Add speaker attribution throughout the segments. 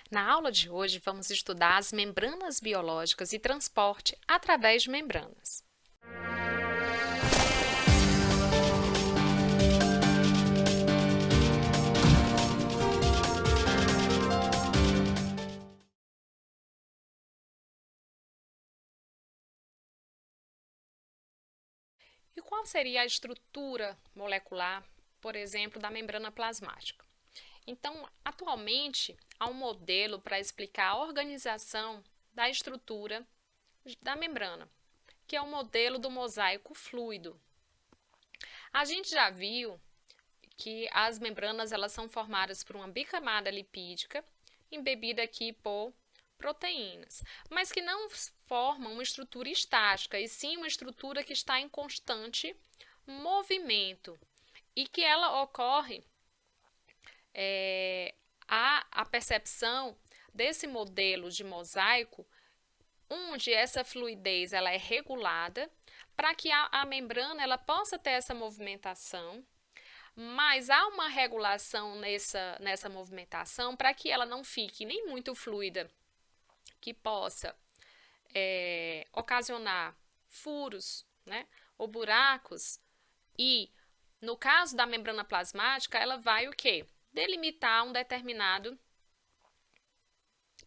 Speaker 1: Na aula de hoje, vamos estudar as membranas biológicas e transporte através de membranas. E qual seria a estrutura molecular, por exemplo, da membrana plasmática? Então, atualmente, há um modelo para explicar a organização da estrutura da membrana, que é o modelo do mosaico fluido. A gente já viu que as membranas elas são formadas por uma bicamada lipídica embebida aqui por proteínas, mas que não formam uma estrutura estática, e sim uma estrutura que está em constante movimento e que ela ocorre a percepção desse modelo de mosaico, onde essa fluidez ela é regulada para que a membrana ela possa ter essa movimentação, mas há uma regulação nessa movimentação para que ela não fique nem muito fluida, que possa ocasionar furos, né, ou buracos, e no caso da membrana plasmática, ela vai o quê? Delimitar um determinado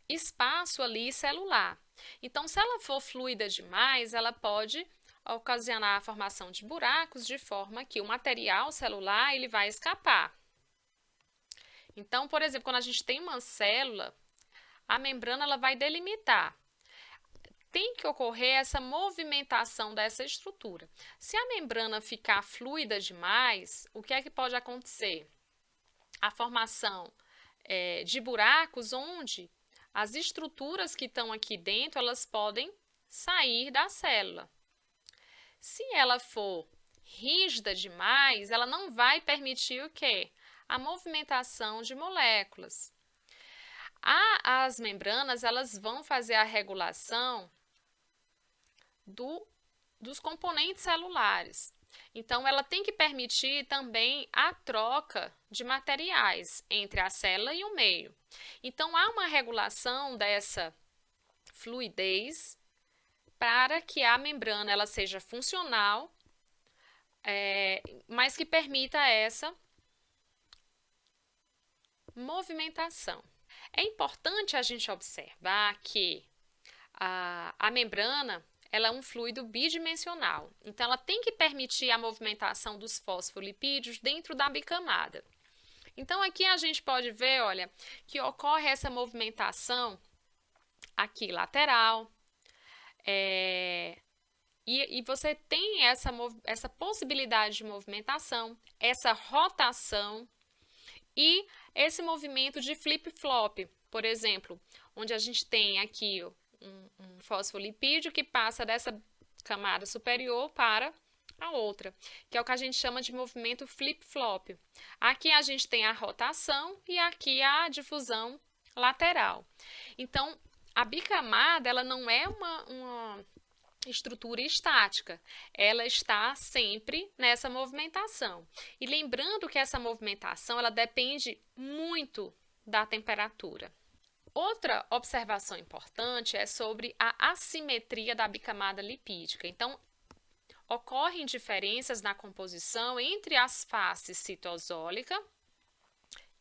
Speaker 1: espaço ali celular. Então, se ela for fluida demais, ela pode ocasionar a formação de buracos de forma que o material celular ele vai escapar. Então, por exemplo, quando a gente tem uma célula, a membrana ela vai delimitar. Tem que ocorrer essa movimentação dessa estrutura. Se a membrana ficar fluida demais, o que é que pode acontecer? A formação de buracos onde as estruturas que estão aqui dentro, elas podem sair da célula. Se ela for rígida demais, ela não vai permitir o quê? A movimentação de moléculas. As membranas, elas vão fazer a regulação dos componentes celulares. Então, ela tem que permitir também a troca de materiais entre a célula e o meio. Então, há uma regulação dessa fluidez para que a membrana ela seja funcional, mas que permita essa movimentação. É importante a gente observar que a membrana ela é um fluido bidimensional, então ela tem que permitir a movimentação dos fosfolipídios dentro da bicamada. Então aqui a gente pode ver, olha, que ocorre essa movimentação aqui lateral, e você tem essa possibilidade de movimentação, essa rotação e esse movimento de flip-flop, por exemplo, onde a gente tem aqui um fosfolipídio que passa dessa camada superior para a outra, que é o que a gente chama de movimento flip-flop. Aqui a gente tem a rotação e aqui a difusão lateral. Então, a bicamada ela não é uma estrutura estática, ela está sempre nessa movimentação. E lembrando que essa movimentação ela depende muito da temperatura. Outra observação importante é sobre a assimetria da bicamada lipídica. Então, ocorrem diferenças na composição entre as faces citosólica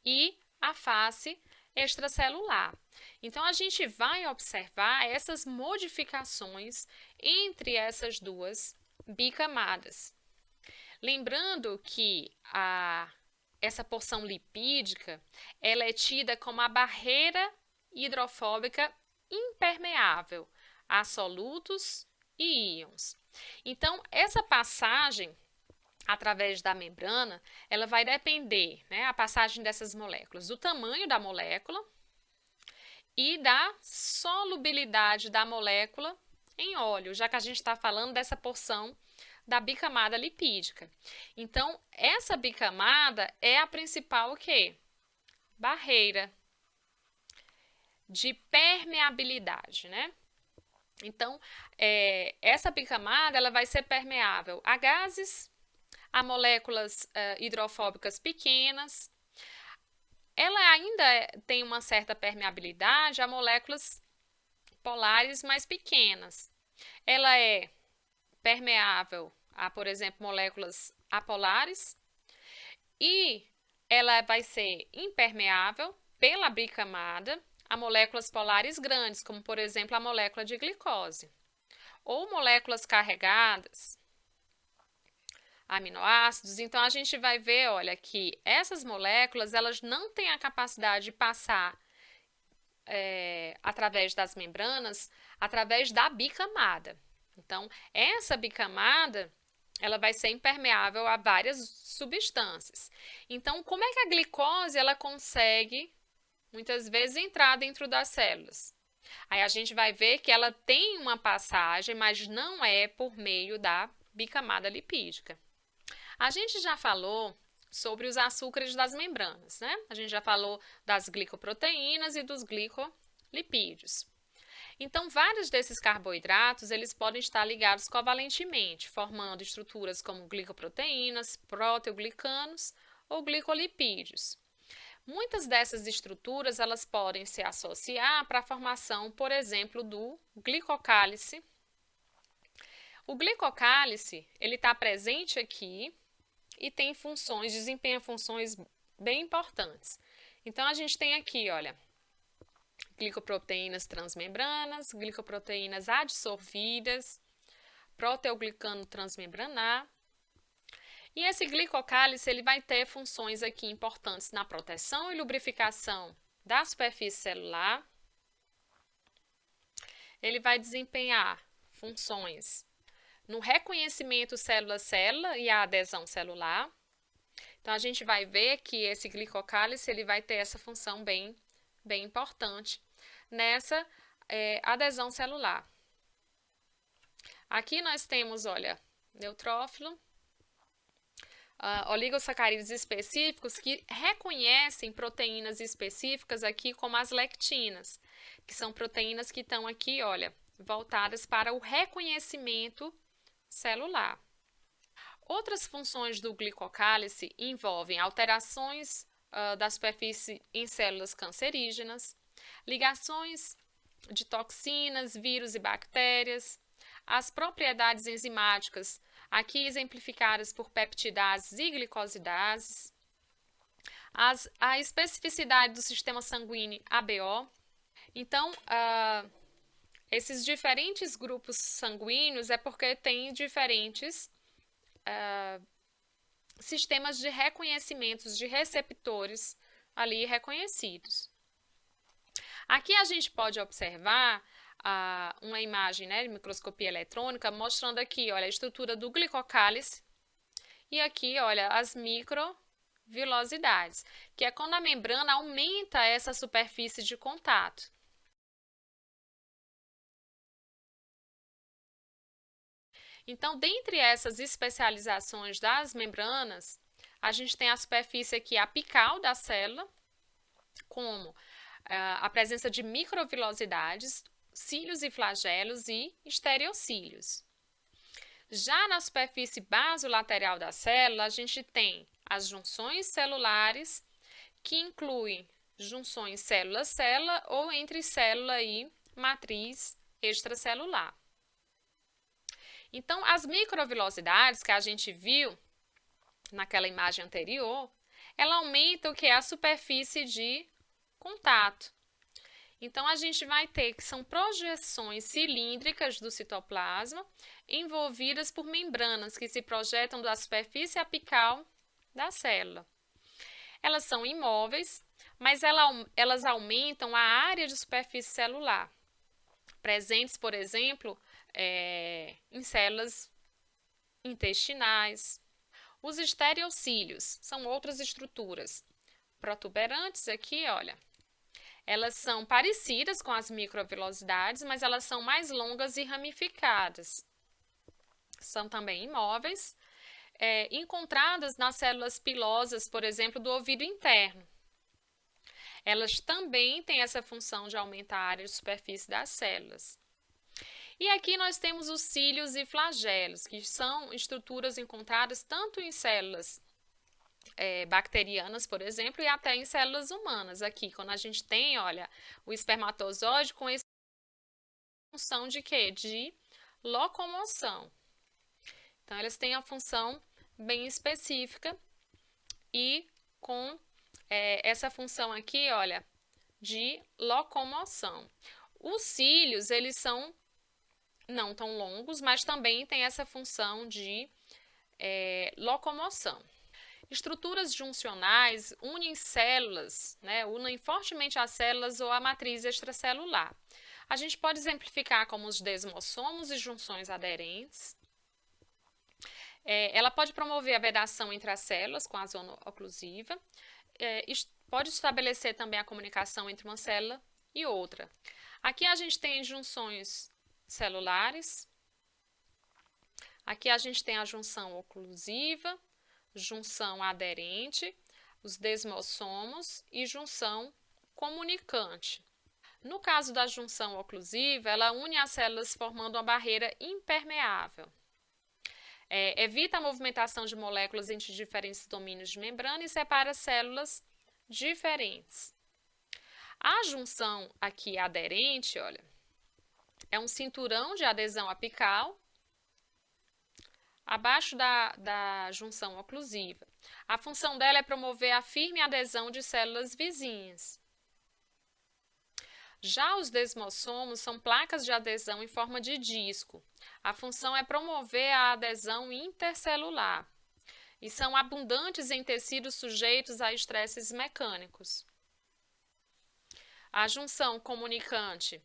Speaker 1: e a face extracelular. Então, a gente vai observar essas modificações entre essas duas bicamadas. Lembrando que essa porção lipídica ela é tida como a barreira hidrofóbica impermeável a solutos e íons. Então, essa passagem através da membrana, ela vai depender, né, a passagem dessas moléculas, do tamanho da molécula e da solubilidade da molécula em óleo, já que a gente está falando dessa porção da bicamada lipídica. Então, essa bicamada é a principal o quê? Barreira de permeabilidade, né? Então, essa bicamada ela vai ser permeável a gases, a moléculas hidrofóbicas pequenas, ela ainda tem uma certa permeabilidade a moléculas polares mais pequenas. Ela é permeável a, por exemplo, moléculas apolares e ela vai ser impermeável pela bicamada a moléculas polares grandes, como por exemplo a molécula de glicose, ou moléculas carregadas, aminoácidos. Então a gente vai ver, olha, que essas moléculas elas não têm a capacidade de passar através das membranas, através da bicamada. Então essa bicamada ela vai ser impermeável a várias substâncias. Então como é que a glicose ela consegue muitas vezes entrar dentro das células? Aí a gente vai ver que ela tem uma passagem, mas não é por meio da bicamada lipídica. A gente já falou sobre os açúcares das membranas, né? A gente já falou das glicoproteínas e dos glicolipídios. Então, vários desses carboidratos, eles podem estar ligados covalentemente, formando estruturas como glicoproteínas, proteoglicanos ou glicolipídios. Muitas dessas estruturas, elas podem se associar para a formação, por exemplo, do glicocálice. O glicocálice, ele está presente aqui e tem funções, desempenha funções bem importantes. Então, a gente tem aqui, olha, glicoproteínas transmembranas, glicoproteínas adsorvidas, proteoglicano transmembranar. E esse glicocálice ele vai ter funções aqui importantes na proteção e lubrificação da superfície celular. Ele vai desempenhar funções no reconhecimento célula-célula e a adesão celular. Então, a gente vai ver que esse glicocálice ele vai ter essa função bem importante nessa adesão celular. Aqui nós temos, olha, neutrófilo, oligosacarídeos específicos que reconhecem proteínas específicas aqui como as lectinas, que são proteínas que estão aqui, olha, voltadas para o reconhecimento celular. Outras funções do glicocálice envolvem alterações da superfície em células cancerígenas, ligações de toxinas, vírus e bactérias, as propriedades enzimáticas, aqui exemplificadas por peptidases e glicosidases, a especificidade do sistema sanguíneo ABO. Então, esses diferentes grupos sanguíneos é porque tem diferentes sistemas de reconhecimentos de receptores ali reconhecidos. Aqui a gente pode observar uma imagem, né, de microscopia eletrônica mostrando aqui, olha, a estrutura do glicocálice e aqui, olha, as microvilosidades, que é quando a membrana aumenta essa superfície de contato. Então, dentre essas especializações das membranas, a gente tem a superfície aqui apical da célula, como a presença de microvilosidades, cílios e flagelos e estereocílios. Já na superfície basolateral da célula, a gente tem as junções celulares, que incluem junções célula-célula ou entre célula e matriz extracelular. Então, as microvilosidades que a gente viu naquela imagem anterior, ela aumenta o que é a superfície de contato. Então, a gente vai ter que são projeções cilíndricas do citoplasma envolvidas por membranas que se projetam da superfície apical da célula. Elas são imóveis, mas elas aumentam a área de superfície celular, presentes, por exemplo, em células intestinais. Os estereocílios são outras estruturas protuberantes aqui, olha. Elas são parecidas com as microvilosidades, mas elas são mais longas e ramificadas. São também imóveis, encontradas nas células pilosas, por exemplo, do ouvido interno. Elas também têm essa função de aumentar a área de superfície das células. E aqui nós temos os cílios e flagelos, que são estruturas encontradas tanto em células bacterianas, por exemplo, e até em células humanas. Aqui, quando a gente tem, olha, o espermatozoide com essa função de quê? De locomoção. Então, elas têm a função bem específica e com essa função aqui, olha, de locomoção. Os cílios, eles são não tão longos, mas também tem essa função de locomoção. Estruturas juncionais unem células, né, unem fortemente as células ou a matriz extracelular. A gente pode exemplificar como os desmossomos e junções aderentes. Ela pode promover a vedação entre as células com a zona oclusiva. Pode estabelecer também a comunicação entre uma célula e outra. Aqui a gente tem junções celulares. Aqui a gente tem a junção oclusiva, junção aderente, os desmossomos e junção comunicante. No caso da junção oclusiva, ela une as células formando uma barreira impermeável. Evita a movimentação de moléculas entre diferentes domínios de membrana e separa células diferentes. A junção aqui aderente, olha, é um cinturão de adesão apical abaixo da junção oclusiva. A função dela é promover a firme adesão de células vizinhas. Já os desmossomos são placas de adesão em forma de disco. A função é promover a adesão intercelular e são abundantes em tecidos sujeitos a estresses mecânicos. A junção comunicante,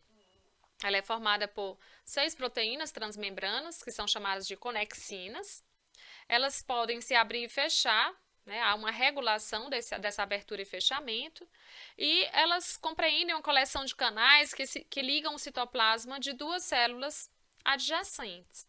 Speaker 1: ela é formada por 6 proteínas transmembranas, que são chamadas de conexinas. Elas podem se abrir e fechar, né? Há uma regulação dessa abertura e fechamento, e elas compreendem uma coleção de canais que ligam o citoplasma de 2 células adjacentes.